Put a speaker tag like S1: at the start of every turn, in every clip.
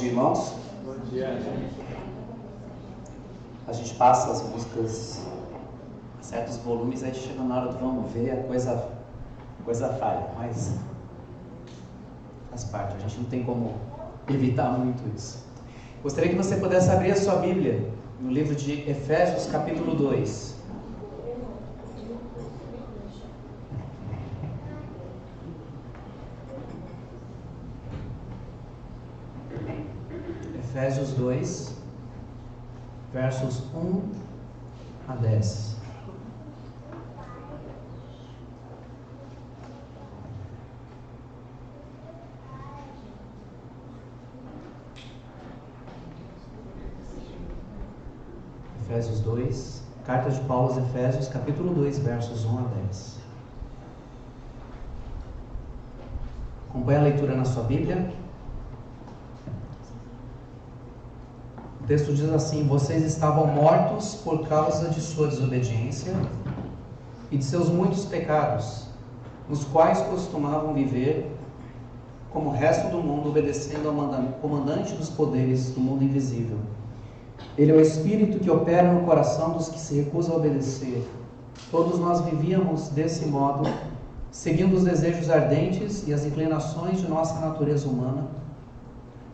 S1: Irmãos,
S2: Bom dia.
S1: a gente passa as músicas a certos volumes, aí chega na hora do vamos ver, a coisa falha, mas faz parte, a gente não tem como evitar muito isso. Gostaria que você pudesse abrir a sua Bíblia no livro de Efésios, capítulo 2. Efésios 2, versos 1 a 10. Efésios 2, carta de Paulo aos Efésios, capítulo 2, versos 1 a 10. Acompanhe a leitura na sua Bíblia. O texto diz assim: vocês estavam mortos por causa de sua desobediência e de seus muitos pecados, nos quais costumavam viver como o resto do mundo, obedecendo ao comandante dos poderes do mundo invisível. Ele é o Espírito que opera no coração dos que se recusam a obedecer. Todos nós vivíamos desse modo, seguindo os desejos ardentes e as inclinações de nossa natureza humana.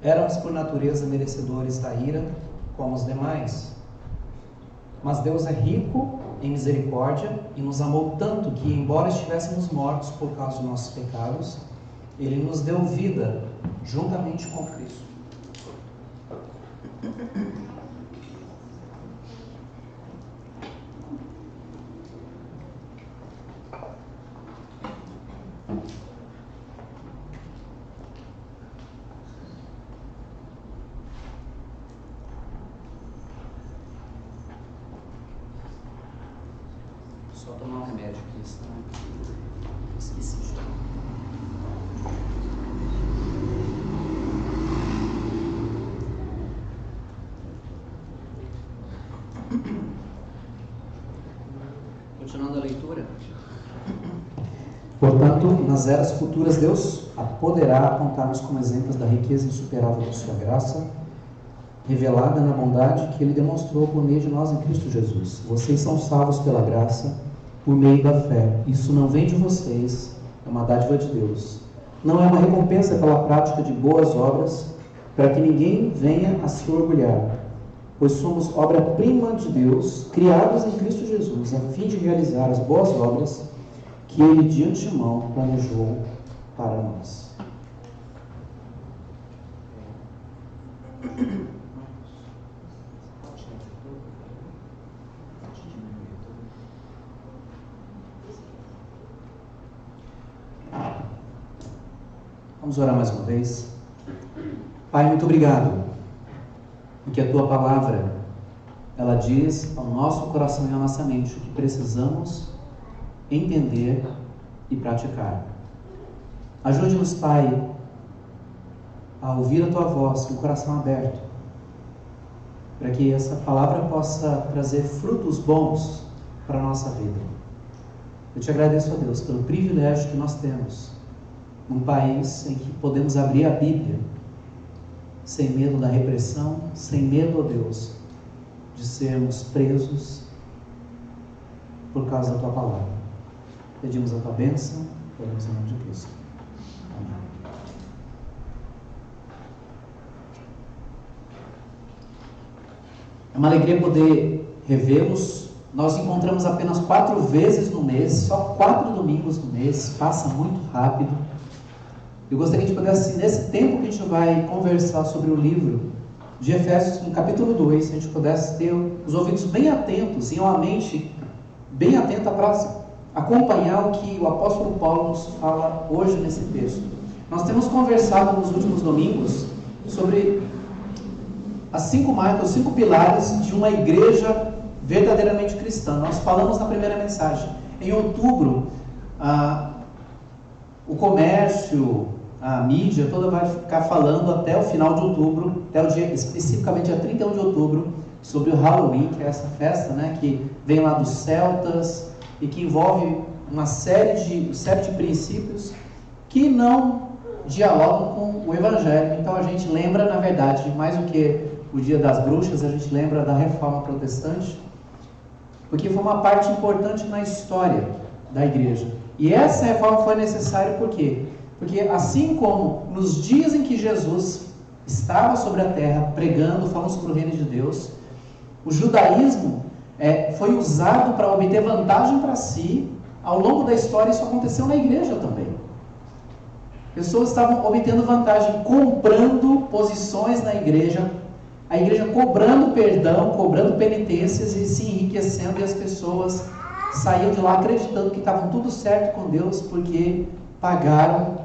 S1: Éramos por natureza merecedores da ira, como os demais. Mas Deus é rico em misericórdia e nos amou tanto que, embora estivéssemos mortos por causa dos nossos pecados, Ele nos deu vida juntamente com Cristo. Só tomar um remédio aqui, senão esqueci de tomar. Continuando a leitura. Portanto, nas eras futuras, Deus poderá apontar-nos como exemplos da riqueza insuperável de sua graça, revelada na bondade que Ele demonstrou por meio de nós em Cristo Jesus. Vocês são salvos pela graça, por meio da fé. Isso não vem de vocês, é uma dádiva de Deus. Não é uma recompensa pela prática de boas obras, para que ninguém venha a se orgulhar, pois somos obra-prima de Deus, criados em Cristo Jesus, a fim de realizar as boas obras que Ele de antemão planejou para nós. Vamos orar mais uma vez. Pai, muito obrigado, porque a Tua palavra, ela diz ao nosso coração e à nossa mente o que precisamos entender e praticar. Ajude-nos, Pai, a ouvir a Tua voz com o coração aberto, para que essa palavra possa trazer frutos bons para a nossa vida. Eu te agradeço, ó Deus, pelo privilégio que nós temos num país em que podemos abrir a Bíblia sem medo da repressão, sem medo, ó Deus, de sermos presos por causa da Tua palavra. Pedimos a Tua bênção, oramos em nome de Cristo. Amém. É uma alegria poder revê-los. Nós encontramos apenas 4 vezes no mês, só 4 domingos no mês, passa muito rápido. Eu gostaria de poder, assim, nesse tempo que a gente vai conversar sobre o livro de Efésios, no capítulo 2, se a gente pudesse ter os ouvidos bem atentos e uma mente bem atenta para acompanhar o que o apóstolo Paulo nos fala hoje nesse texto. Nós temos conversado nos últimos domingos sobre as 5 marcas, os 5 pilares de uma igreja verdadeiramente cristã. Nós falamos na primeira mensagem. Em outubro, o comércio, a mídia toda vai ficar falando até o final de outubro, até o dia, especificamente dia 31 de outubro, sobre o Halloween, que é essa festa, né, que vem lá dos celtas e que envolve uma série de princípios que não dialogam com o Evangelho. Então a gente lembra, na verdade, mais do que o Dia das Bruxas, a gente lembra da Reforma Protestante, porque foi uma parte importante na história da igreja. E essa reforma foi necessária por quê? Porque assim como nos dias em que Jesus estava sobre a terra, pregando, falando sobre o reino de Deus, o judaísmo foi usado para obter vantagem para si. Ao longo da história isso aconteceu na igreja também. Pessoas estavam obtendo vantagem, comprando posições na igreja, a igreja cobrando perdão, cobrando penitências e se enriquecendo, e as pessoas saíam de lá acreditando que estavam tudo certo com Deus, porque pagaram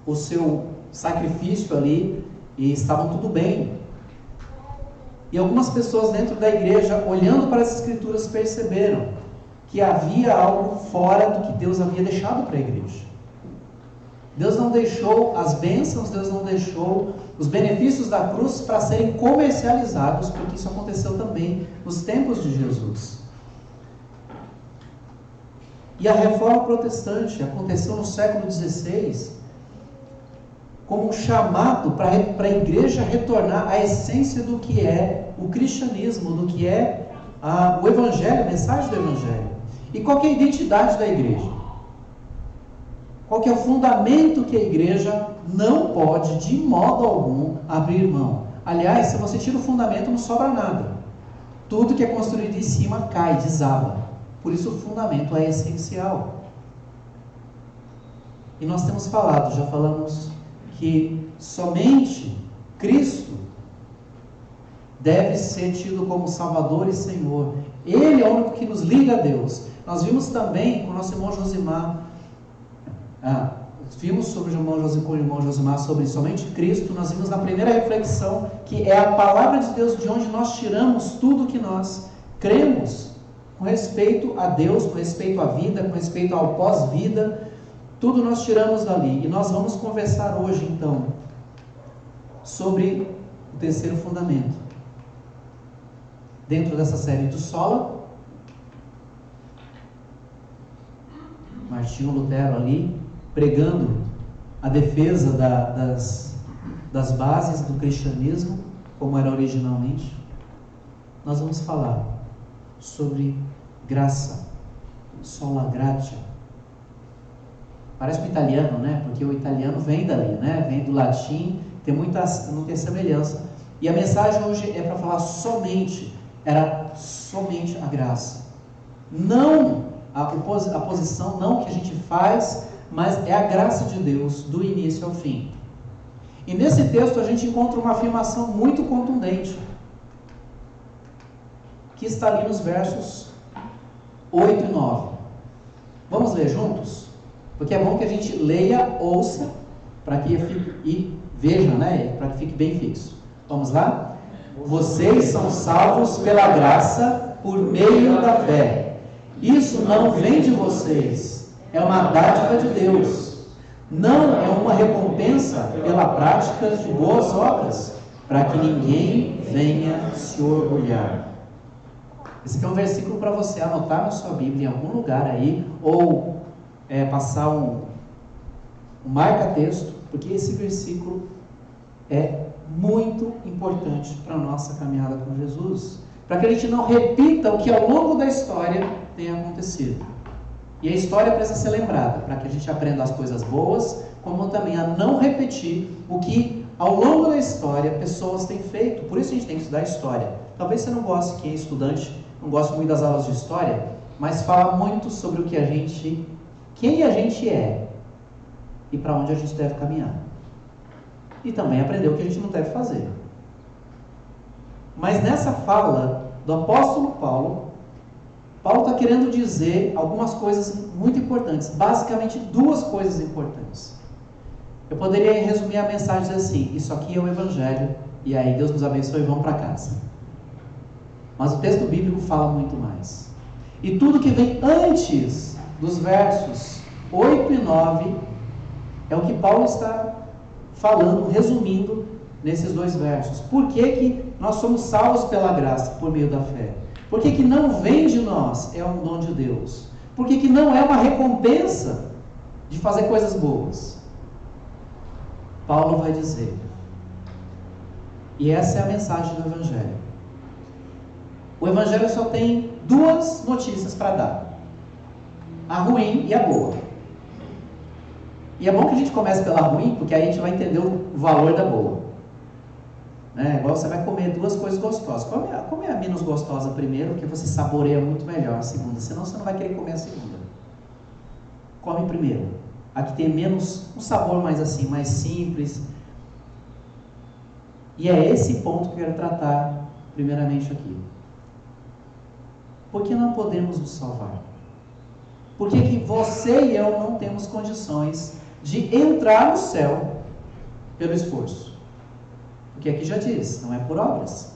S1: o seu sacrifício ali e estavam tudo bem. E algumas pessoas dentro da igreja, olhando para as Escrituras, perceberam que havia algo fora do que Deus havia deixado para a igreja. Deus não deixou as bênçãos, Deus não deixou os benefícios da cruz para serem comercializados, porque isso aconteceu também nos tempos de Jesus. E a Reforma Protestante aconteceu no século XVI como um chamado para a igreja retornar à essência do que é o cristianismo, do que é o Evangelho, a mensagem do Evangelho. E qual que é a identidade da igreja? Qual que é o fundamento que a igreja não pode, de modo algum, abrir mão? Aliás, se você tira o fundamento, não sobra nada. Tudo que é construído em cima cai, desaba. Por isso o fundamento é essencial. E nós temos falado, já falamos, que somente Cristo deve ser tido como Salvador e Senhor. Ele é o único que nos liga a Deus. Nós vimos também com o nosso irmão Josimar, vimos sobre o irmão Josimar sobre somente Cristo. Nós vimos na primeira reflexão que é a palavra de Deus de onde nós tiramos tudo que nós cremos com respeito a Deus, com respeito à vida, com respeito ao pós-vida. Tudo nós tiramos dali. E nós vamos conversar hoje então sobre o terceiro fundamento dentro dessa série do Sola. Martinho Lutero ali pregando a defesa das bases do cristianismo, como era originalmente. Nós vamos falar sobre graça, sola gratia. Parece um italiano, né? Porque o italiano vem dali, né? Vem do latim, tem muita semelhança. E a mensagem hoje é para falar somente a graça. Não a posição, não o que a gente faz, mas é a graça de Deus, do início ao fim. E nesse texto a gente encontra uma afirmação muito contundente, que está ali nos versos 8 e 9. Vamos ler juntos? Porque é bom que a gente leia, ouça, para que fique, e veja, né? Para que fique bem fixo. Vamos lá? Vocês são salvos pela graça, por meio da fé. Isso não vem de vocês, é uma dádiva de Deus. Não é uma recompensa pela prática de boas obras, para que ninguém venha se orgulhar. Esse aqui é um versículo para você anotar na sua Bíblia em algum lugar aí, ou passar um marca-texto, porque esse versículo é muito importante para a nossa caminhada com Jesus, para que a gente não repita o que ao longo da história tem acontecido. E a história precisa ser lembrada, para que a gente aprenda as coisas boas, como também a não repetir o que ao longo da história pessoas têm feito. Por isso a gente tem que estudar história. Talvez você não goste, quem é estudante, não goste muito das aulas de história, mas fala muito sobre o que quem a gente é e para onde a gente deve caminhar. E também aprender o que a gente não deve fazer. Mas nessa fala do apóstolo Paulo está querendo dizer algumas coisas muito importantes, basicamente duas coisas importantes. Eu poderia resumir a mensagem e dizer assim: isso aqui é o Evangelho, e aí Deus nos abençoe e vamos para casa. Mas o texto bíblico fala muito mais. E tudo que vem antes dos versos 8 e 9 é o que Paulo está falando, resumindo nesses dois versos. Por que nós somos salvos pela graça, por meio da fé? Por que não vem de nós, é um dom de Deus? Por que não é uma recompensa de fazer coisas boas? Paulo vai dizer, e essa é a mensagem do Evangelho. O Evangelho só tem duas notícias para dar: a ruim e a boa. E é bom que a gente comece pela ruim, porque aí a gente vai entender o valor da boa. Igual você vai comer duas coisas gostosas. Come a menos gostosa primeiro, porque você saboreia muito melhor a segunda. Senão você não vai querer comer a segunda. Come primeiro. A que tem menos, um sabor mais assim, mais simples. E é esse ponto que eu quero tratar primeiramente aqui. Por que não podemos nos salvar? Por que você e eu não temos condições de entrar no céu pelo esforço? Porque aqui já diz, não é por obras.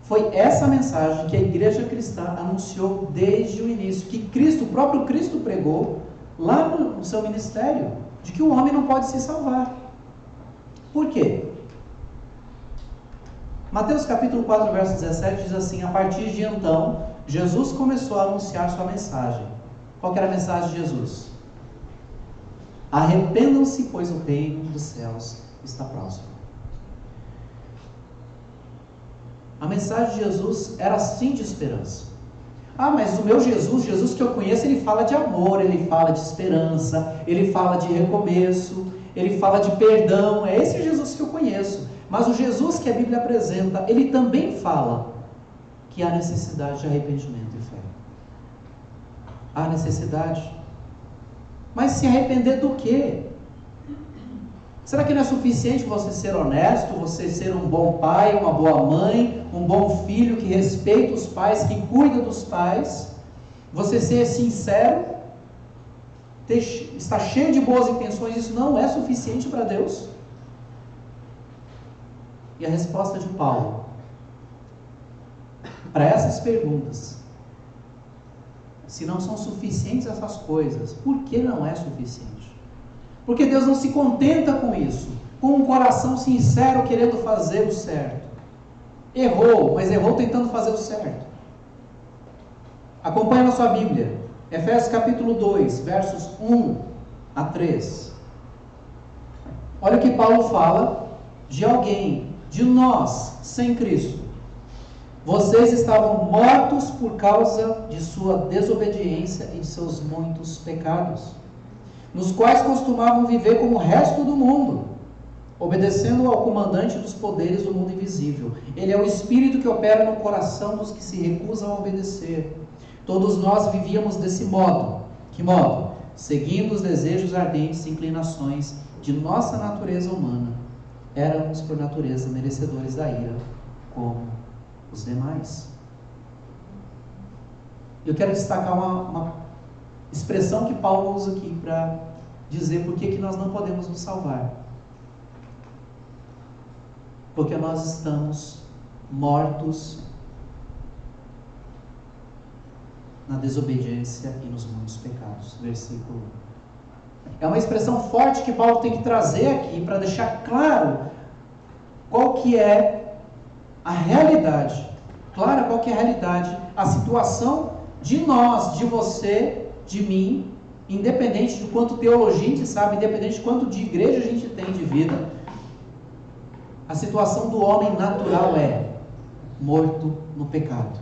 S1: Foi essa mensagem que a igreja cristã anunciou desde o início, que Cristo, o próprio Cristo pregou lá no seu ministério, de que o homem não pode se salvar. Por quê? Mateus capítulo 4, verso 17 diz assim: a partir de então, Jesus começou a anunciar sua mensagem. Qual que era a mensagem de Jesus? Arrependam-se, pois o reino dos céus está próximo. A mensagem de Jesus era sim de esperança. Mas o meu Jesus que eu conheço, ele fala de amor, ele fala de esperança, ele fala de recomeço, ele fala de perdão. É esse Jesus que eu conheço. Mas o Jesus que a Bíblia apresenta, ele também fala que há necessidade de arrependimento e fé. Há necessidade. Mas se arrepender do quê? Será que não é suficiente você ser honesto, você ser um bom pai, uma boa mãe, um bom filho que respeita os pais, que cuida dos pais? Você ser sincero, estar cheio de boas intenções, isso não é suficiente para Deus? E a resposta de Paulo para essas perguntas, se não são suficientes essas coisas, por que não é suficiente? Porque Deus não se contenta com isso, com um coração sincero querendo fazer o certo. Errou, mas errou tentando fazer o certo. Acompanhe na sua Bíblia, Efésios capítulo 2, versos 1 a 3. Olha o que Paulo fala de alguém, de nós, sem Cristo. Vocês estavam mortos por causa de sua desobediência e de seus muitos pecados, nos quais costumavam viver como o resto do mundo, obedecendo ao comandante dos poderes do mundo invisível. Ele é o Espírito que opera no coração dos que se recusam a obedecer. Todos nós vivíamos desse modo. Que modo? Seguindo os desejos ardentes e inclinações de nossa natureza humana. Éramos, por natureza, merecedores da ira, como os demais. Eu quero destacar uma expressão que Paulo usa aqui para dizer por que nós não podemos nos salvar. Porque nós estamos mortos na desobediência e nos muitos pecados. Versículo 1. É uma expressão forte que Paulo tem que trazer aqui para deixar claro qual que é a realidade. Clara qual que é a realidade, a situação de nós, de você, de mim, independente de quanto teologia a gente sabe, independente de quanto de igreja a gente tem de vida, a situação do homem natural é morto no pecado.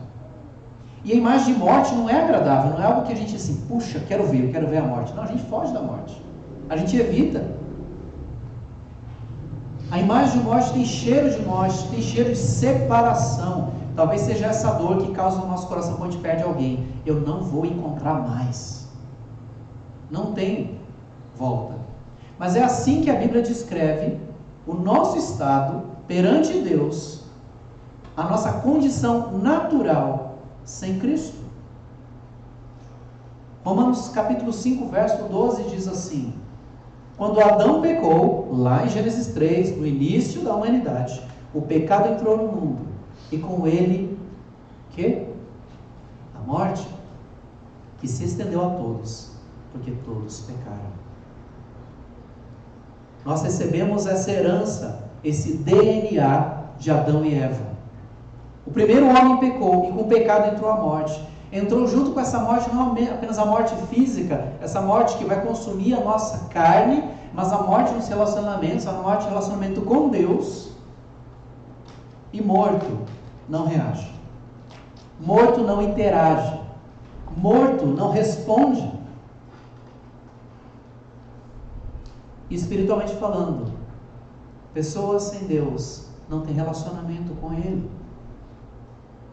S1: E a imagem de morte não é agradável, não é algo que a gente assim, puxa, eu quero ver a morte. Não, a gente foge da morte, a gente evita. A imagem de morte tem cheiro de morte, tem cheiro de separação. Talvez seja essa dor que causa no nosso coração quando a gente perde alguém. Eu não vou encontrar mais. Não tem volta. Mas é assim que a Bíblia descreve o nosso estado perante Deus, a nossa condição natural sem Cristo. Romanos capítulo 5, verso 12 diz assim: quando Adão pecou, lá em Gênesis 3, no início da humanidade, o pecado entrou no mundo, e com ele, que? A morte, que se estendeu a todos, porque todos pecaram. Nós recebemos essa herança, esse DNA de Adão e Eva. O primeiro homem pecou, e com o pecado entrou a morte. Entrou junto com essa morte não apenas a morte física, essa morte que vai consumir a nossa carne, mas a morte nos relacionamentos, a morte no relacionamento com Deus. E morto não reage. Morto não interage. Morto não responde. Espiritualmente falando, pessoas sem Deus não têm relacionamento com Ele,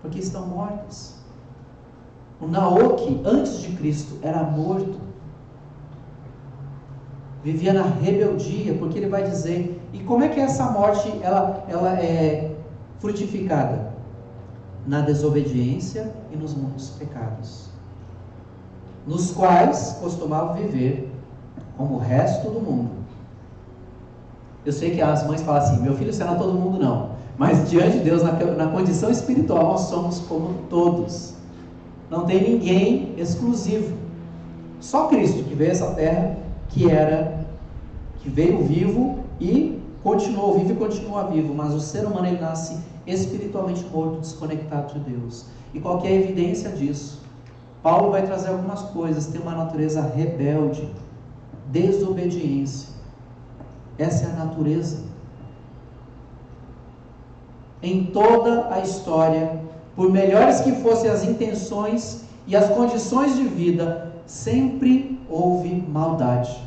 S1: porque estão mortas. O Naoki, antes de Cristo, era morto. Vivia na rebeldia, porque ele vai dizer... E como é que essa morte ela é frutificada? Na desobediência e nos muitos pecados, nos quais costumava viver como o resto do mundo. Eu sei que as mães falam assim, meu filho, você não é todo mundo não. Mas diante de Deus, na condição espiritual, nós somos como todos. Não tem ninguém exclusivo. Só Cristo que veio a essa terra, que veio vivo e continuou vivo e continua vivo. Mas o ser humano, ele nasce espiritualmente morto, desconectado de Deus. E qual que é a evidência disso? Paulo vai trazer algumas coisas. Tem uma natureza rebelde, desobediência. Essa é a natureza. Em toda a história, por melhores que fossem as intenções e as condições de vida, sempre houve maldade.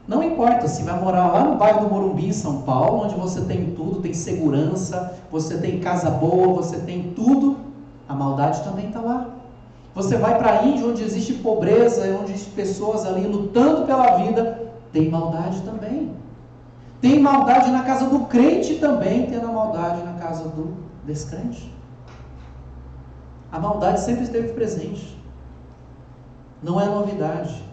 S1: Não importa se vai morar lá no bairro do Morumbi, em São Paulo, onde você tem tudo, tem segurança, você tem casa boa, você tem tudo, a maldade também está lá. Você vai para a Índia, onde existe pobreza, onde existem pessoas ali lutando pela vida, tem maldade também. Tem maldade na casa do crente também, tem a maldade na casa do descrente. A maldade sempre esteve presente. Não é novidade.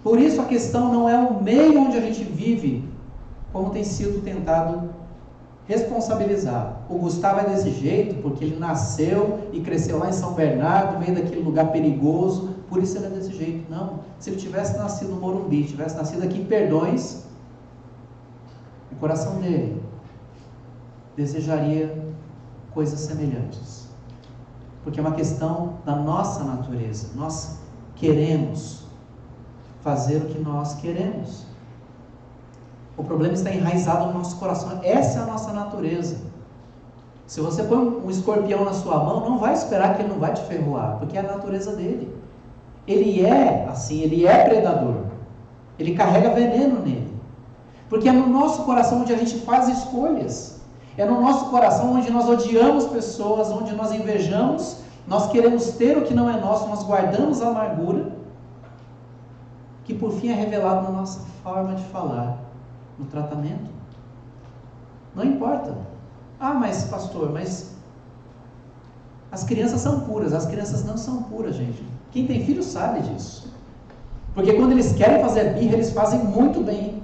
S1: Por isso a questão não é o meio onde a gente vive, como tem sido tentado responsabilizar. O Gustavo é desse jeito porque ele nasceu e cresceu lá em São Bernardo, veio daquele lugar perigoso, por isso ele é desse jeito. Não. Se ele tivesse nascido no Morumbi, tivesse nascido aqui em Perdões, o coração dele desejaria coisas semelhantes. Porque é uma questão da nossa natureza. Nós queremos fazer o que nós queremos. O problema está enraizado no nosso coração. Essa é a nossa natureza. Se você põe um escorpião na sua mão, não vai esperar que ele não vai te ferroar, porque é a natureza dele. Ele é assim, ele é predador. Ele carrega veneno nele. Porque é no nosso coração onde a gente faz escolhas. É no nosso coração onde nós odiamos pessoas, onde nós invejamos, nós queremos ter o que não é nosso, nós guardamos a amargura, que por fim é revelado na nossa forma de falar, no tratamento. Não importa. Ah, mas pastor, mas as crianças são puras. As crianças não são puras, gente. Quem tem filho sabe disso. Porque quando eles querem fazer birra, eles fazem muito bem.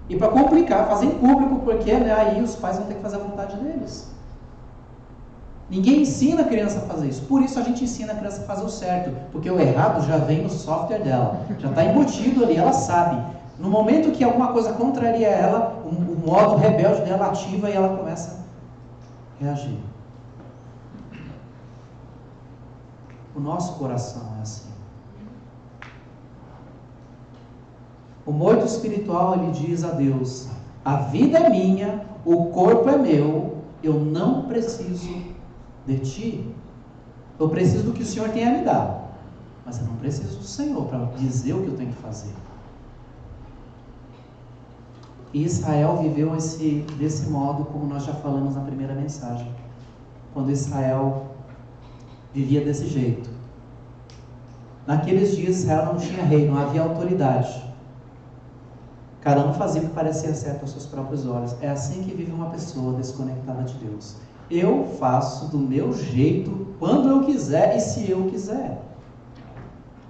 S1: E para complicar, fazem público, porque aí os pais vão ter que fazer a vontade deles. Ninguém ensina a criança a fazer isso. Por isso a gente ensina a criança a fazer o certo. Porque o errado já vem no software dela. Já está embutido ali, ela sabe. No momento que alguma coisa contraria ela, o modo rebelde dela ativa e ela começa a reagir. O nosso coração é assim. O morto espiritual, ele diz a Deus: a vida é minha, o corpo é meu, eu não preciso de ti. Eu preciso do que o Senhor tem a me dar, mas eu não preciso do Senhor para dizer o que eu tenho que fazer. E Israel viveu desse modo, como nós já falamos na primeira mensagem, quando Israel vivia desse jeito. Naqueles dias Israel não tinha rei, não havia autoridade. Cada um fazia o que parecia certo aos seus próprios olhos. É assim que vive uma pessoa desconectada de Deus. Eu faço do meu jeito, quando eu quiser e se eu quiser.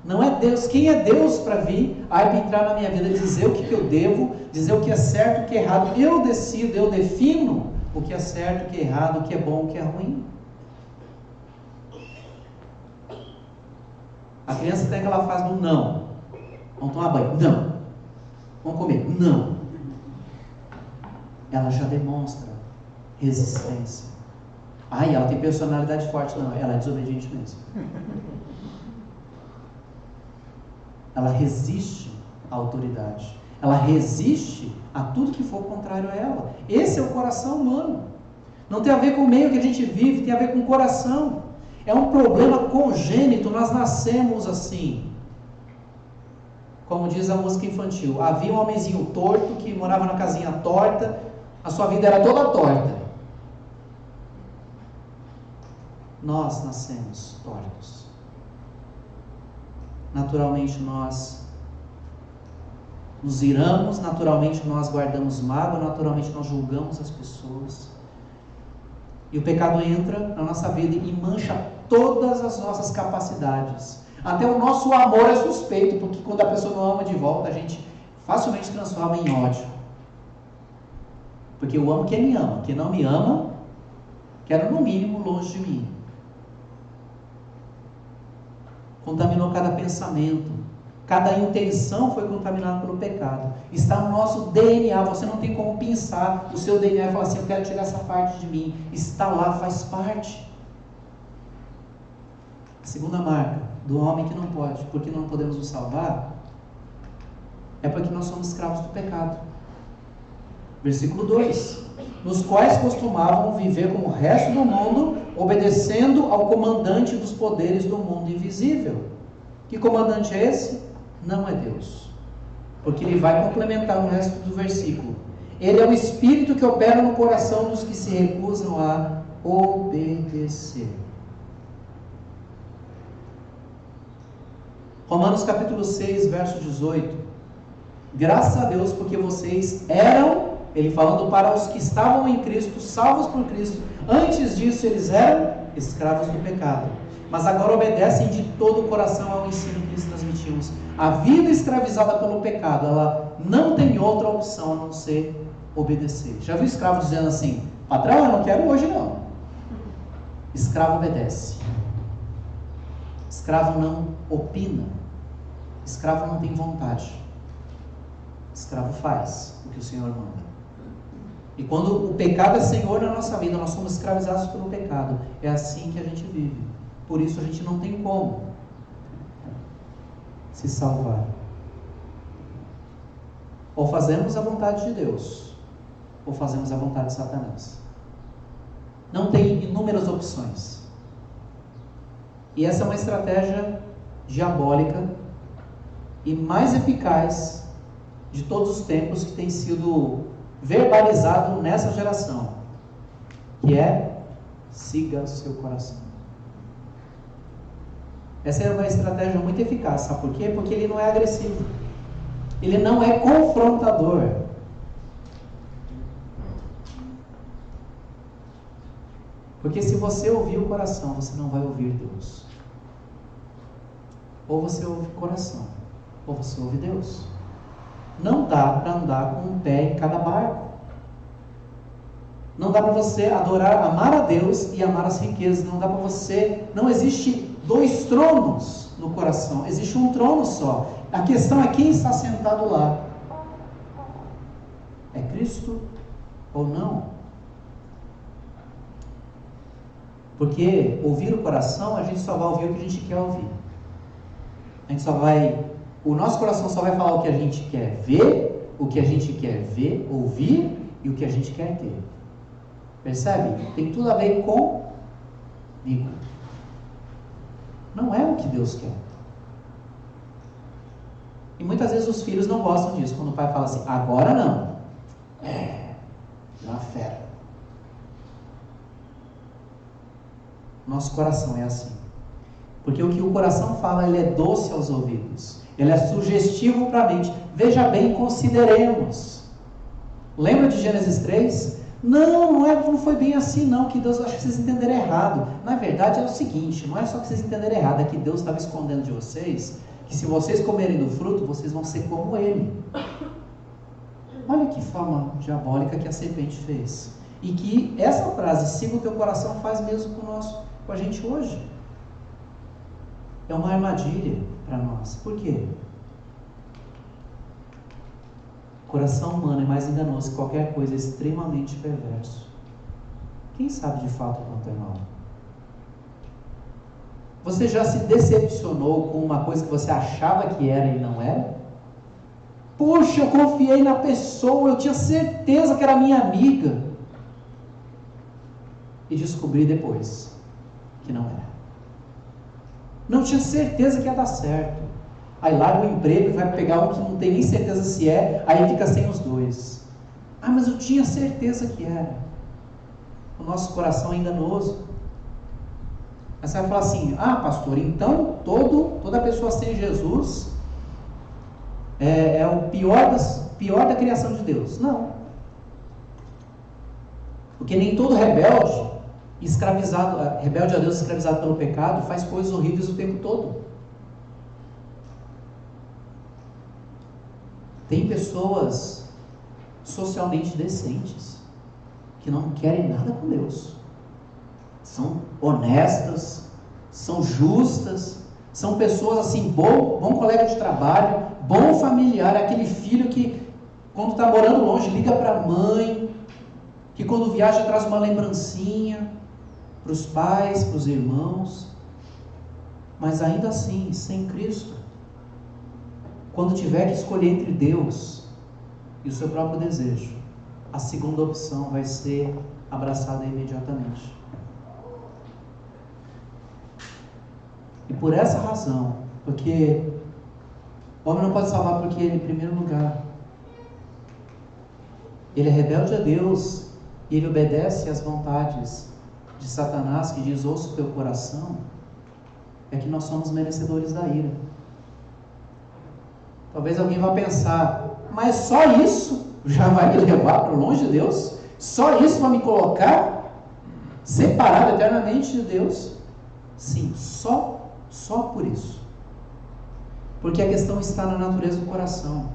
S1: Não é Deus. Quem é Deus para vir arbitrar na minha vida, dizer o que eu devo, dizer o que é certo, o que é errado? Eu decido, eu defino o que é certo, o que é errado, o que é bom, o que é ruim. A criança tem aquela fase do não. Vamos tomar banho? Não. Vamos comer? Não. Ela já demonstra resistência. Ai, ela tem personalidade forte. Não, ela é desobediente mesmo. Ela resiste à autoridade. Ela resiste a tudo que for contrário a ela. Esse é o coração humano. Não tem a ver com o meio que a gente vive, tem a ver com o coração. É um problema congênito, nós nascemos assim. Como diz a música infantil, havia um homenzinho torto que morava na casinha torta, a sua vida era toda torta. Nós nascemos tortos. Naturalmente nós nos iramos, naturalmente nós guardamos mágoa, naturalmente nós julgamos as pessoas. E o pecado entra na nossa vida e mancha todas as nossas capacidades. Até o nosso amor é suspeito, porque quando a pessoa não ama de volta, a gente facilmente transforma em ódio. Porque eu amo quem me ama. Quem não me ama, quero no mínimo longe de mim. Contaminou cada pensamento. Cada intenção foi contaminada pelo pecado. Está no nosso DNA. Você não tem como pensar o seu DNA e falar assim, eu quero tirar essa parte de mim. Está lá, faz parte. A segunda marca do homem que não pode, porque não podemos nos salvar, é porque nós somos escravos do pecado. Versículo 2. Nos quais costumavam viver como o resto do mundo, obedecendo ao comandante dos poderes do mundo invisível. Que comandante é esse? Não é Deus. Porque ele vai complementar o resto do versículo. Ele é o Espírito que opera no coração dos que se recusam a obedecer. Romanos capítulo 6, verso 18. Graças a Deus, porque vocês eram, ele falando para os que estavam em Cristo, salvos por Cristo. Antes disso eles eram escravos do pecado. Mas agora obedecem de todo o coração ao ensino que lhes transmitimos. A vida escravizada pelo pecado, ela não tem outra opção a não ser obedecer. Já viu escravo dizendo assim, patrão, eu não quero hoje não. Escravo obedece. Escravo não opina. Escravo não tem vontade. Escravo faz o que o Senhor manda. E quando o pecado é Senhor na nossa vida, nós somos escravizados pelo pecado. É assim que a gente vive. Por isso a gente não tem como se salvar. Ou fazemos a vontade de Deus, ou fazemos a vontade de Satanás. Não tem inúmeras opções. E essa é uma estratégia diabólica e mais eficaz de todos os tempos que tem sido verbalizado nessa geração, que é siga o seu coração. Essa é uma estratégia muito eficaz, sabe por quê? Porque ele não é agressivo, ele não é confrontador. Porque se você ouvir o coração, você não vai ouvir Deus. Ou você ouve o coração, ou você ouve Deus. Não dá para andar com um pé em cada barco. Não dá para você adorar, amar a Deus e amar as riquezas. Não dá para você... Não existe dois tronos no coração. Existe um trono só. A questão é quem está sentado lá. É Cristo ou não? Porque ouvir o coração, a gente só vai ouvir o que a gente quer ouvir. A gente só vai... O nosso coração só vai falar o que a gente quer ver, o que a gente quer ver, ouvir e o que a gente quer ter. Percebe? Tem tudo a ver comigo. Não é o que Deus quer. E muitas vezes os filhos não gostam disso. Quando o pai fala assim, agora não. É uma fera. Nosso coração é assim. Porque o que o coração fala, ele é doce aos ouvidos. Ele é sugestivo para a mente. Veja bem, consideremos. Lembra de Gênesis 3? Não foi bem assim não, que Deus, acho que vocês entenderam errado. Na verdade é o seguinte, não é só que vocês entenderam errado, é que Deus estava escondendo de vocês, que se vocês comerem do fruto, vocês vão ser como Ele. Olha que forma diabólica que a serpente fez. E que essa frase, siga o teu coração, faz mesmo com a gente hoje. É uma armadilha para nós. Por quê? O coração humano é mais enganoso que qualquer coisa, é extremamente perverso. Quem sabe de fato quanto é mal? Você já se decepcionou com uma coisa que você achava que era e não era? Puxa, eu confiei na pessoa, eu tinha certeza que era minha amiga. E descobri depois que não era. Não tinha certeza que ia dar certo. Aí larga o emprego e vai pegar um que não tem nem certeza se é, aí fica sem os dois. Ah, mas eu tinha certeza que era. O nosso coração é enganoso. Aí você vai falar assim: ah, pastor, então toda pessoa sem Jesus é o pior da criação de Deus. Não. Porque nem todo rebelde a Deus, escravizado pelo pecado, faz coisas horríveis o tempo todo. Tem pessoas socialmente decentes que não querem nada com Deus. São honestas, são justas, são pessoas assim, bom colega de trabalho, bom familiar, aquele filho que quando está morando longe liga para a mãe, que quando viaja traz uma lembrancinha para os pais, para os irmãos, mas ainda assim, sem Cristo, quando tiver que escolher entre Deus e o seu próprio desejo, a segunda opção vai ser abraçada imediatamente. E por essa razão, porque o homem não pode salvar porque ele, em primeiro lugar, ele é rebelde a Deus e ele obedece às vontades de Satanás, que diz: ouça o teu coração, é que nós somos merecedores da ira. Talvez alguém vá pensar: mas só isso já vai me levar para longe de Deus? Só isso vai me colocar separado eternamente de Deus? Sim, só por isso. Porque a questão está na natureza do coração.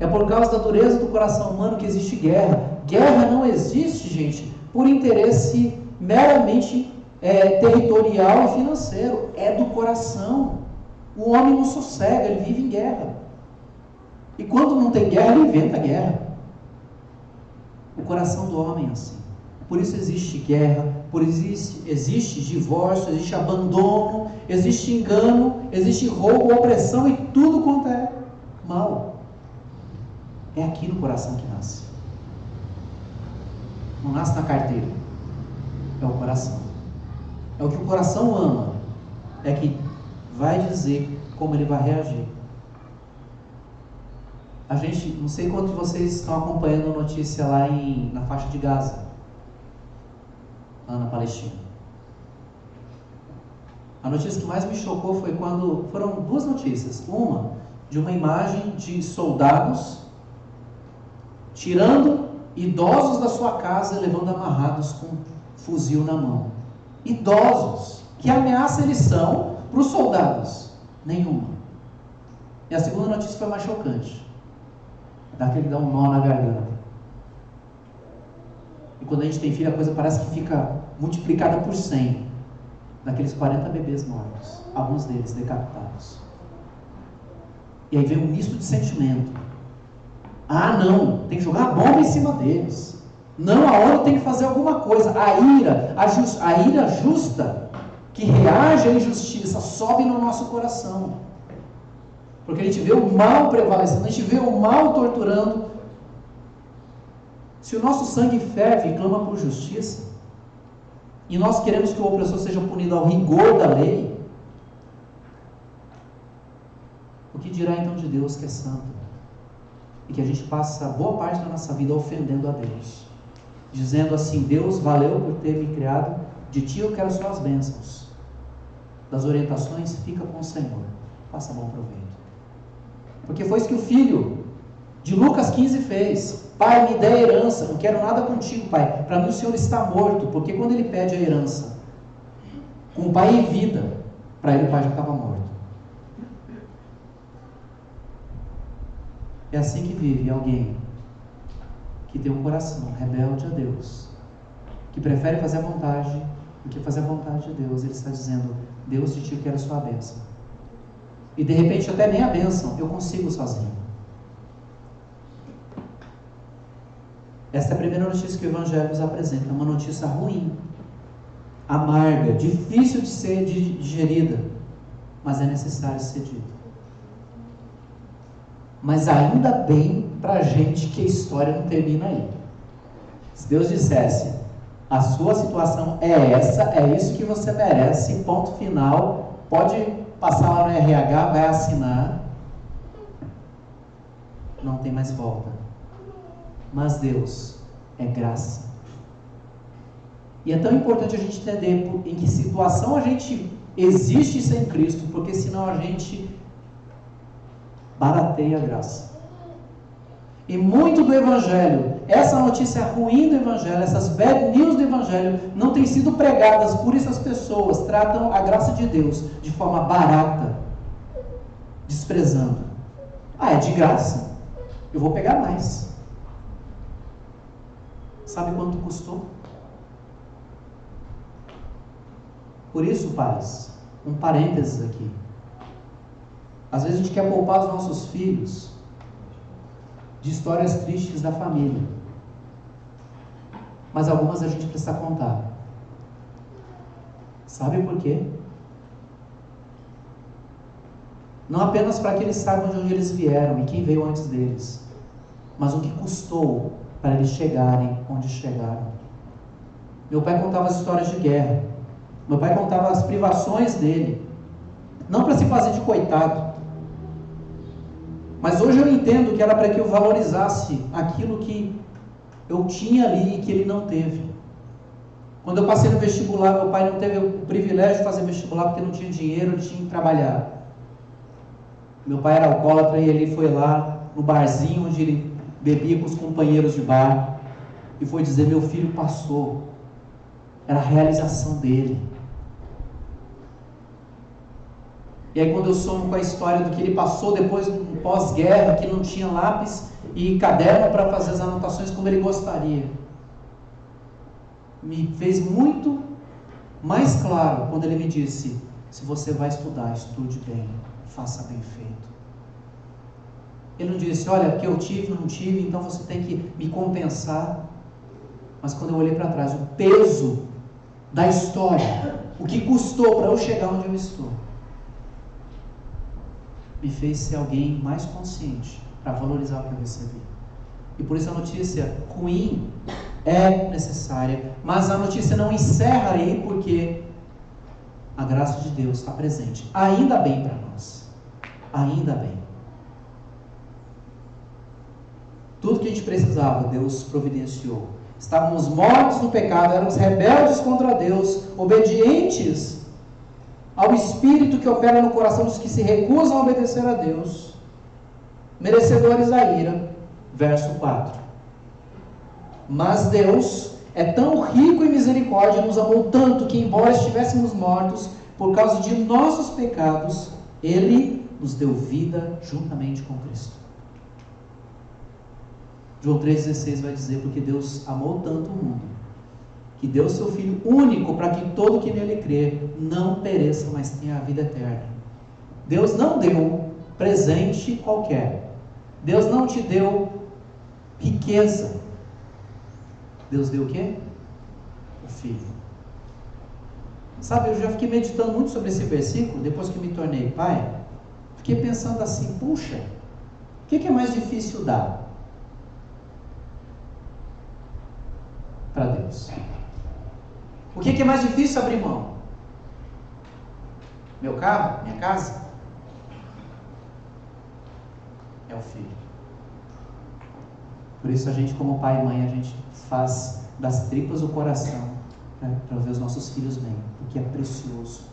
S1: É por causa da dureza do coração humano que existe guerra. Guerra não existe, gente, por interesse meramente territorial e financeiro. É do coração. O homem não sossega, ele vive em guerra. E quando não tem guerra, ele inventa guerra. O coração do homem é assim. Por isso existe guerra, existe divórcio, existe abandono, existe engano, existe roubo, opressão e tudo quanto é mal. É aqui no coração que nasce. Não nasce na carteira. É o coração. É o que o coração ama. É que vai dizer como ele vai reagir. A gente, não sei quantos de vocês estão acompanhando a notícia lá na faixa de Gaza, lá na Palestina. A notícia que mais me chocou foi quando foram duas notícias. Uma, de uma imagem de soldados tirando idosos da sua casa e levando amarrados com fuzil na mão. Idosos. Que ameaça eles são para os soldados? Nenhuma. E a segunda notícia foi mais chocante. Daquele que dá um nó na garganta. E quando a gente tem filho, a coisa parece que fica multiplicada por 100. Daqueles 40 bebês mortos. Alguns deles decapitados. E aí vem um misto de sentimento. Ah, não, tem que jogar bomba em cima deles. Não, a ONU tem que fazer alguma coisa. A ira justa, que reage à injustiça, sobe no nosso coração. Porque a gente vê o mal prevalecendo, a gente vê o mal torturando. Se o nosso sangue ferve e clama por justiça, e nós queremos que o opressor seja punido ao rigor da lei, o que dirá então de Deus, que é santo? E que a gente passa boa parte da nossa vida ofendendo a Deus, dizendo assim: Deus, valeu por ter me criado, de ti eu quero só as bênçãos, das orientações fica com o Senhor, faça bom proveito. Porque foi isso que o filho de Lucas 15 fez. Pai, me dê a herança, não quero nada contigo, pai, para mim o Senhor está morto. Porque quando ele pede a herança com o pai em vida, para ele o pai já estava morto. É assim que vive alguém que tem um coração rebelde a Deus, que prefere fazer a vontade do que fazer a vontade de Deus. Ele está dizendo: Deus, de ti eu quero só a bênção. E de repente até nem a bênção eu consigo sozinho. Essa é a primeira notícia que o Evangelho nos apresenta, uma notícia ruim, amarga, difícil de ser digerida, mas é necessário ser dito. Mas ainda bem para a gente que a história não termina aí. Se Deus dissesse, a sua situação é essa, é isso que você merece, ponto final, pode passar lá no RH, vai assinar, não tem mais volta. Mas Deus é graça. E é tão importante a gente entender em que situação a gente existe sem Cristo, porque senão a gente barateia a graça. E muito do Evangelho, essa notícia ruim do Evangelho, essas bad news do Evangelho, não têm sido pregadas, por isso as pessoas tratam a graça de Deus de forma barata, desprezando. Ah, é de graça? Eu vou pegar mais. Sabe quanto custou? Por isso, pais, um parênteses aqui. Às vezes a gente quer poupar os nossos filhos de histórias tristes da família. Mas algumas a gente precisa contar. Sabe por quê? Não apenas para que eles saibam de onde eles vieram e quem veio antes deles, mas o que custou para eles chegarem onde chegaram. Meu pai contava as histórias de guerra. Meu pai contava as privações dele. Não para se fazer de coitado. Mas hoje eu entendo que era para que eu valorizasse aquilo que eu tinha ali e que ele não teve. Quando eu passei no vestibular, meu pai não teve o privilégio de fazer vestibular porque não tinha dinheiro, ele tinha que trabalhar. Meu pai era alcoólatra e ele foi lá no barzinho onde ele bebia com os companheiros de bar e foi dizer, meu filho passou. Era a realização dele. E aí quando eu somo com a história do que ele passou depois do pós-guerra, que não tinha lápis e caderno para fazer as anotações como ele gostaria, me fez muito mais claro quando ele me disse, se você vai estudar, estude bem, faça bem feito. Ele não disse, olha, porque eu tive, não tive, então você tem que me compensar. Mas quando eu olhei para trás, o peso da história, o que custou para eu chegar onde eu estou, me fez ser alguém mais consciente para valorizar o que eu recebi. E por isso a notícia ruim é necessária, mas a notícia não encerra aí, porque a graça de Deus está presente, ainda bem para nós, ainda bem. Tudo que a gente precisava, Deus providenciou. Estávamos mortos no pecado, éramos rebeldes contra Deus, obedientes ao Espírito que opera no coração dos que se recusam a obedecer a Deus, merecedores da ira. Verso 4. Mas Deus é tão rico em misericórdia, nos amou tanto, que embora estivéssemos mortos por causa de nossos pecados, Ele nos deu vida juntamente com Cristo. João 3,16 vai dizer, porque Deus amou tanto o mundo, que deu seu Filho único, para que todo que nele crê não pereça, mas tenha a vida eterna. Deus não deu presente qualquer. Deus não te deu riqueza. Deus deu o quê? O Filho. Sabe, eu já fiquei meditando muito sobre esse versículo, depois que me tornei pai. Fiquei pensando assim, puxa, o que é mais difícil dar para Deus? O que é mais difícil abrir mão? Meu carro? Minha casa? É o Filho. Por isso a gente, como pai e mãe, a gente faz das tripas o coração, né, para ver os nossos filhos bem, porque é precioso.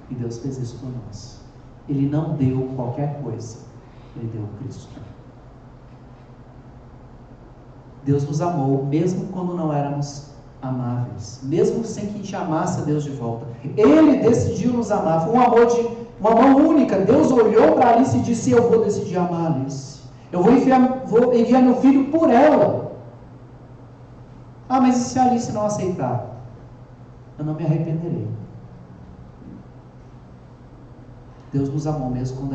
S1: E Deus fez isso por nós. Ele não deu qualquer coisa, Ele deu Cristo. Deus nos amou, mesmo quando não éramos amáveis, mesmo sem que a gente amasse a Deus de volta. Ele decidiu nos amar. Foi um amor única. Deus olhou para Alice e disse, eu vou decidir amar Alice. Eu vou enviar meu filho por ela. Ah, mas e se a Alice não aceitar? Eu não me arrependerei. Deus nos amou mesmo quando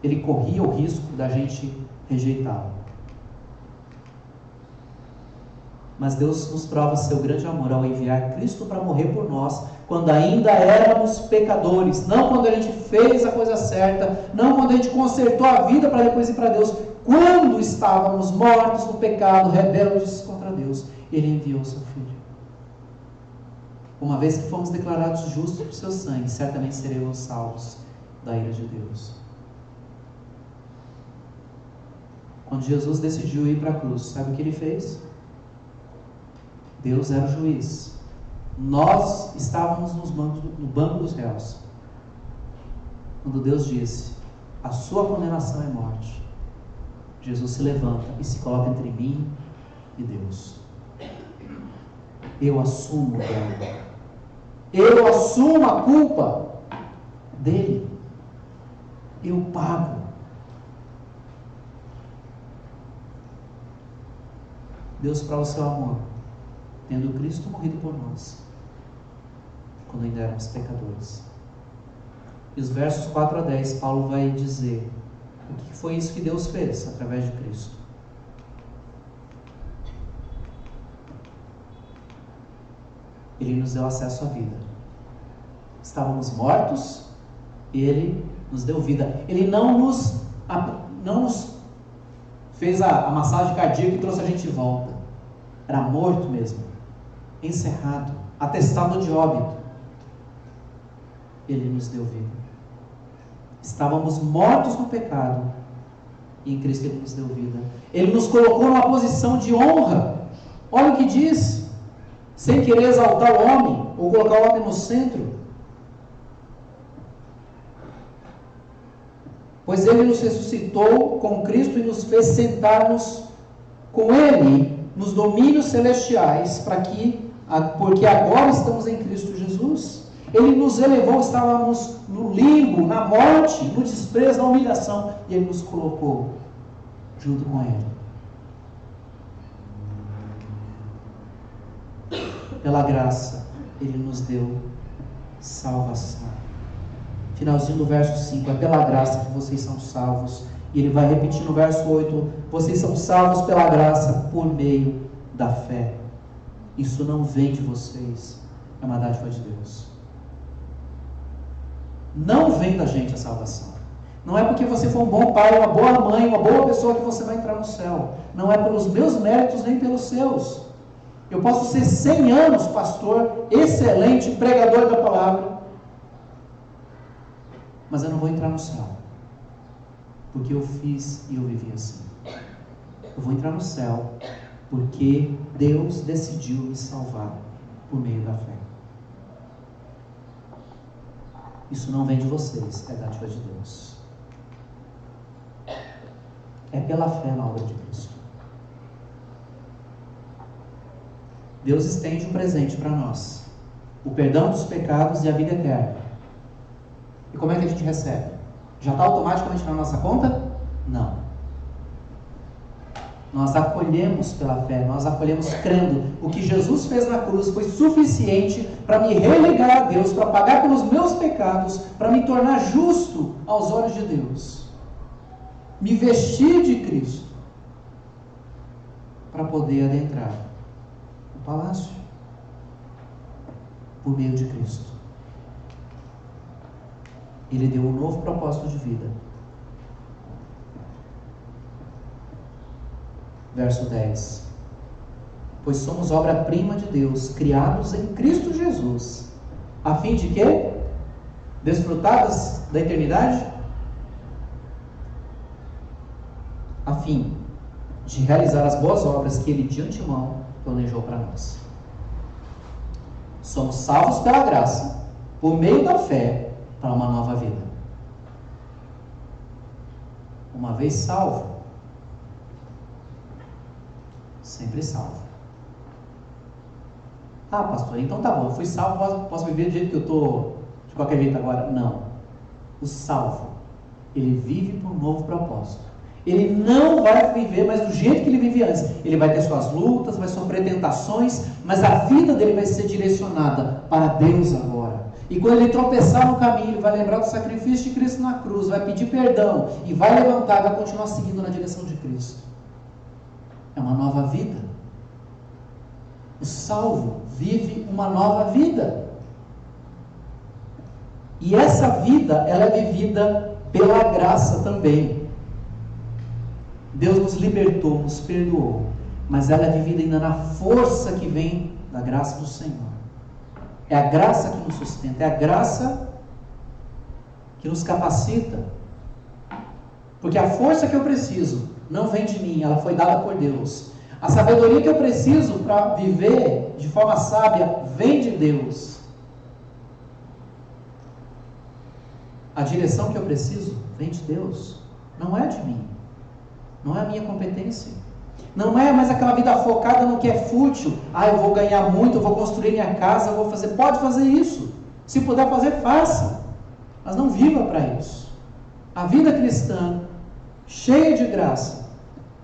S1: Ele corria o risco da gente rejeitá-lo. Mas Deus nos prova seu grande amor ao enviar Cristo para morrer por nós, quando ainda éramos pecadores. Não quando a gente fez a coisa certa, não quando a gente consertou a vida para depois ir para Deus. Quando estávamos mortos no pecado, rebeldes contra Deus, Ele enviou seu Filho. Uma vez que fomos declarados justos por seu sangue, certamente seremos salvos da ira de Deus. Quando Jesus decidiu ir para a cruz, sabe o que Ele fez? Deus era o juiz. Nós estávamos no banco dos réus. Quando Deus disse, a sua condenação é morte, Jesus se levanta e se coloca entre mim e Deus. Eu assumo o dano. Eu assumo a culpa dele. Eu pago. Deus prova o seu amor, tendo Cristo morrido por nós, quando ainda éramos pecadores. E os versos 4 a 10, Paulo vai dizer o que foi isso que Deus fez através de Cristo. Ele nos deu acesso à vida. Estávamos mortos, Ele nos deu vida. Ele não nos fez a massagem cardíaca e trouxe a gente de volta. Era morto mesmo, encerrado, atestado de óbito. Ele nos deu vida. Estávamos mortos no pecado, e em Cristo Ele nos deu vida. Ele nos colocou numa posição de honra. Olha o que diz, sem querer exaltar o homem, ou colocar o homem no centro. Pois Ele nos ressuscitou com Cristo e nos fez sentar-nos com Ele nos domínios celestiais, porque agora estamos em Cristo Jesus. Ele nos elevou, estávamos no limbo, na morte, no desprezo, na humilhação, e Ele nos colocou junto com Ele. Pela graça, Ele nos deu salvação. Finalzinho do verso 5, é pela graça que vocês são salvos. E ele vai repetir no verso 8, vocês são salvos pela graça, por meio da fé. Isso não vem de vocês, é uma dádiva de Deus. Não vem da gente a salvação. Não é porque você for um bom pai, uma boa mãe, uma boa pessoa que você vai entrar no céu. Não é pelos meus méritos, nem pelos seus. Eu posso ser 100 anos pastor, excelente, pregador da palavra, mas eu não vou entrar no céu, porque eu fiz e eu vivi assim. Eu vou entrar no céu porque Deus decidiu me salvar por meio da fé. Isso não vem de vocês, é dádiva de Deus. É pela fé na obra de Cristo. Deus estende um presente para nós: o perdão dos pecados e a vida eterna. E como é que a gente recebe? Já está automaticamente na nossa conta? Não. Nós acolhemos pela fé, nós acolhemos crendo. O que Jesus fez na cruz foi suficiente para me relegar a Deus, para pagar pelos meus pecados, para me tornar justo aos olhos de Deus. Me vestir de Cristo, para poder adentrar o palácio, por meio de Cristo. Ele deu um novo propósito de vida. Verso 10. Pois somos obra-prima de Deus, criados em Cristo Jesus, a fim de quê? Desfrutados da eternidade? A fim de realizar as boas obras que Ele de antemão planejou para nós. Somos salvos pela graça, por meio da fé, para uma nova vida. Uma vez salvo, sempre salvo. Ah, pastor, então tá bom, eu fui salvo, posso viver do jeito que eu estou, de qualquer jeito agora? Não. O salvo, ele vive por um novo propósito. Ele não vai viver mais do jeito que ele vivia antes. Ele vai ter suas lutas, vai sofrer tentações, mas a vida dele vai ser direcionada para Deus agora. E quando ele tropeçar no caminho, ele vai lembrar do sacrifício de Cristo na cruz, vai pedir perdão e vai levantar, vai continuar seguindo na direção de Cristo. É uma nova vida. O salvo vive uma nova vida. E essa vida, ela é vivida pela graça também. Deus nos libertou, nos perdoou, mas ela é vivida ainda na força que vem da graça do Senhor. É a graça que nos sustenta, é a graça que nos capacita. Porque a força que eu preciso não vem de mim, ela foi dada por Deus. A sabedoria que eu preciso para viver de forma sábia vem de Deus. A direção que eu preciso vem de Deus, não é de mim. Não é a minha competência. Não é mais aquela vida focada no que é fútil. Eu vou ganhar muito, eu vou construir minha casa, eu vou fazer. Pode fazer isso. Se puder fazer, faça. Mas não viva para isso. A vida cristã, cheia de graça,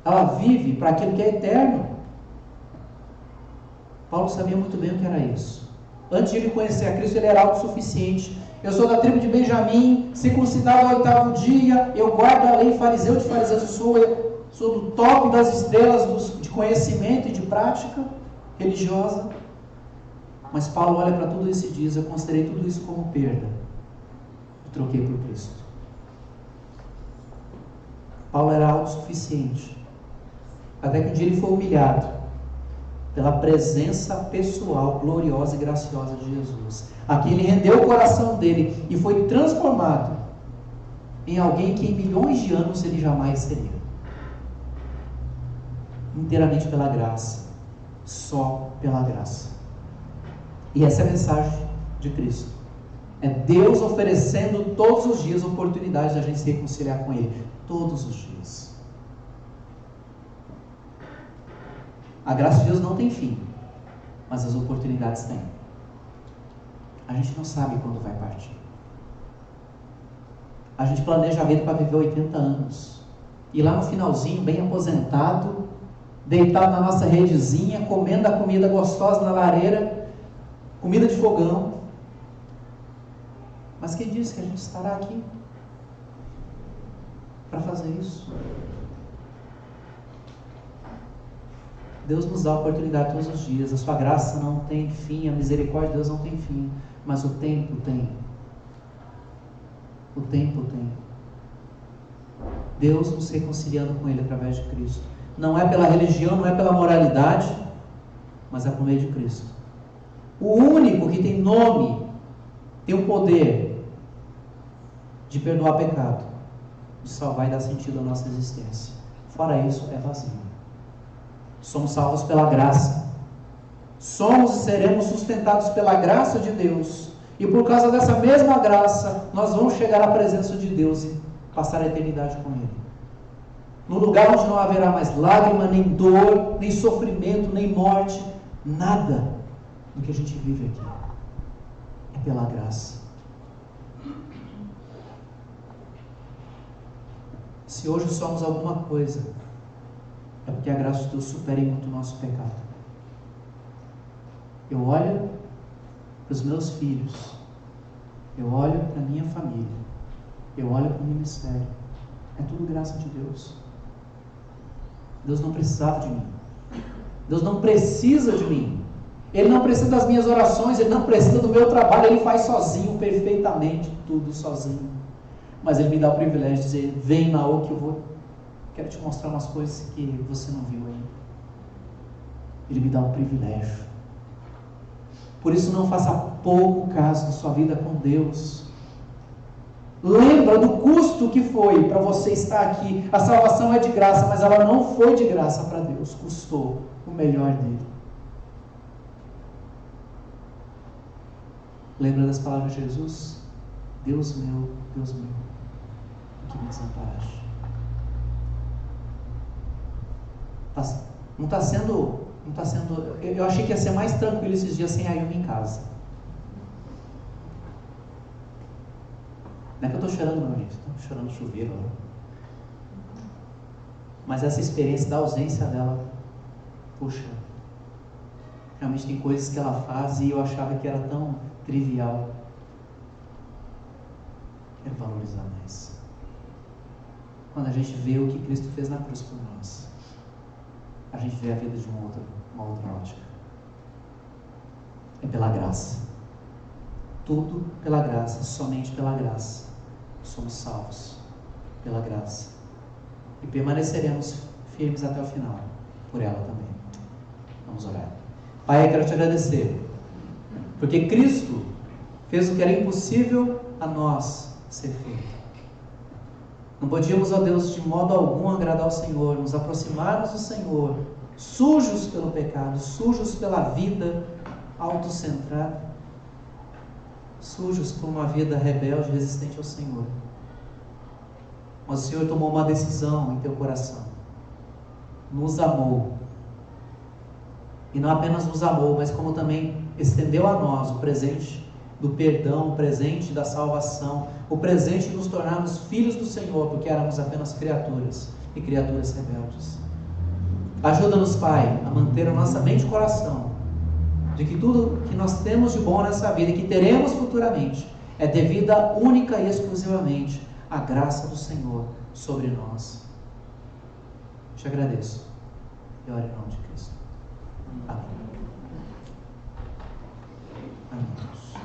S1: ela vive para aquilo que é eterno. Paulo sabia muito bem o que era isso. Antes de ele conhecer a Cristo, ele era autossuficiente. Eu sou da tribo de Benjamim, circuncidado ao 8º dia, eu guardo a lei, fariseu de fariseus, sou do top das estrelas de conhecimento e de prática religiosa. Mas Paulo olha para tudo isso e diz: eu considerei tudo isso como perda. Eu troquei por Cristo. Paulo era autossuficiente. Até que um dia ele foi humilhado pela presença pessoal, gloriosa e graciosa de Jesus. Aqui ele rendeu o coração dele e foi transformado em alguém que em milhões de anos ele jamais seria. Inteiramente pela graça. Só pela graça. E essa é a mensagem de Cristo. É Deus oferecendo todos os dias oportunidade de a gente se reconciliar com Ele. Todos os dias. A graça de Deus não tem fim, mas as oportunidades têm. A gente não sabe quando vai partir. A gente planeja a vida para viver 80 anos. E lá no finalzinho, bem aposentado, deitado na nossa redezinha, comendo a comida gostosa na lareira, comida de fogão. Mas quem disse que a gente estará aqui para fazer isso? Deus nos dá a oportunidade todos os dias. A sua graça não tem fim, a misericórdia de Deus não tem fim, mas o tempo tem. O tempo tem. Deus nos reconciliando com Ele através de Cristo. Não é pela religião, não é pela moralidade, mas é por meio de Cristo. O único que tem nome, tem o poder de perdoar pecado, de salvar e dar sentido à nossa existência. Fora isso, é vazio. Somos salvos pela graça. Somos e seremos sustentados pela graça de Deus. E por causa dessa mesma graça, nós vamos chegar à presença de Deus e passar a eternidade com Ele. No lugar onde não haverá mais lágrima, nem dor, nem sofrimento, nem morte. Nada do que a gente vive aqui. É pela graça. Se hoje somos alguma coisa, é porque a graça de Deus supera muito o nosso pecado. Eu olho para os meus filhos, eu olho para a minha família, eu olho para o ministério. É tudo graça de Deus. Deus não precisava de mim. Deus não precisa de mim. Ele não precisa das minhas orações, Ele não precisa do meu trabalho, Ele faz sozinho, perfeitamente, tudo sozinho. Mas Ele me dá o privilégio de dizer: vem, Naô, que eu quero te mostrar umas coisas que você não viu ainda. Ele me dá um privilégio. Por isso não faça pouco caso da sua vida com Deus. Lembra do custo que foi para você estar aqui. A salvação é de graça, mas ela não foi de graça para Deus. Custou o melhor dele. Lembra das palavras de Jesus? Deus meu, que me desamparaste. Não está sendo. Eu achei que ia ser mais tranquilo esses dias sem a Yumi em casa. Não é que eu estou chorando não, gente. Estou chorando chuveiro. Né? Mas essa experiência da ausência dela, puxa, realmente tem coisas que ela faz e eu achava que era tão trivial. Quero valorizar mais. Quando a gente vê o que Cristo fez na cruz por nós, a gente vê a vida de uma outra ótica. É pela graça. Tudo pela graça, somente pela graça. Somos salvos pela graça. E permaneceremos firmes até o final, por ela também. Vamos orar. Pai, eu quero te agradecer, porque Cristo fez o que era impossível a nós ser feito. Não podíamos, ó Deus, de modo algum agradar ao Senhor, nos aproximarmos do Senhor, sujos pelo pecado, sujos pela vida autocentrada, sujos por uma vida rebelde, resistente ao Senhor. Mas o Senhor tomou uma decisão em teu coração, nos amou, e não apenas nos amou, mas como também estendeu a nós o presente do perdão, o presente da salvação, o presente de nos tornarmos filhos do Senhor, porque éramos apenas criaturas e criaturas rebeldes. Ajuda-nos, Pai, a manter a nossa mente e coração de que tudo que nós temos de bom nessa vida e que teremos futuramente é devida única e exclusivamente à graça do Senhor sobre nós. Te agradeço e oro em nome de Cristo. Amém. Amém.